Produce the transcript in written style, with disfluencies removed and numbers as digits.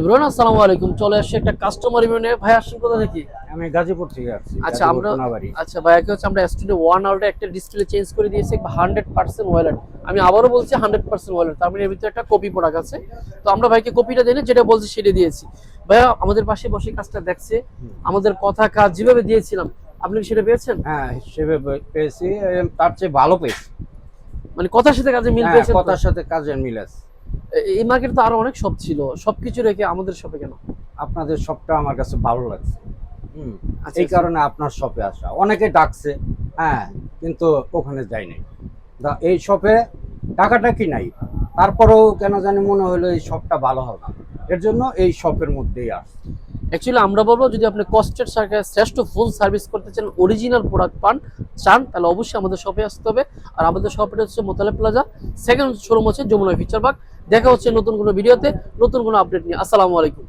ইমরান, আসসালামু আলাইকুম। চলে আসছে একটা কাস্টমার রিভিউ নিয়ে। ভাই আসছেন কোথা থেকে? আমি গাজীপুর থেকে আসছি। আচ্ছা গাজীপুর আমরা কোনাবাড়ি। আচ্ছা ভাইয়াকে হচ্ছে আমরা স্টুডিও 1 আউটে একটা ডিসপ্লে চেঞ্জ করে দিয়েছি 100% ওয়ালেট। আমি আবারও বলছি 100% ওয়ালেট, তার মানে এর ভিতরে একটা কপি প্রোডাক্ট আছে। তো আমরা ভাইকে কপিটা দিলে যেটা বলছি সেটা দিয়েছি। ভাইয়া আমাদের পাশে বসে কাজটা দেখছে, আমাদের কথা কাজ যেভাবে দিয়েছিলাম আপনি কি সেটা পেয়েছেন? হ্যাঁ, হিসেবে পেয়েছি। তার চেয়ে ভালো পেয়েছি। মানে কথার সাথে কাজে মিল হ্যাঁ, পেয়েছেন তো? কথার সাথে কাজের মিল আছে। এই মার্কেটে তো আরো অনেক শপ ছিল, সবকিছু রেখে আমাদের শপে কেন? আপনাদের শপটা আমার কাছে ভালো লাগছে। আচ্ছা, এই আচ্ছা। কারণে আপনার শপে আসা। অনেকে ডাকছে, হ্যাঁ, কিন্তু ওখানে যাই নাই। এই শপে টাকাটা কি নাই, তারপরেও কেন জানি মনে হলো এই শপটা ভালো হবে। এর জন্য এই শপের মধ্যেই আসছে। অ্যাকচুয়ালি আমরা বলবো যদি আপনি কস্টের সরকার শ্রেষ্ঠ ফুল সার্ভিস করতে চান, অরিজিনাল প্রোডাক্ট চান, তাহলে অবশ্যই আমাদের শপে আসতে হবে। আর আমাদের শপটা হচ্ছে মোতালেব প্লাজা, সেকেন্ড শোরুম হচ্ছে যমুনা ফিচার পার্ক। দেখা হচ্ছে নতুন কোনো ভিডিওতে, নতুন কোনো আপডেট নিয়ে। আসসালামু আলাইকুম।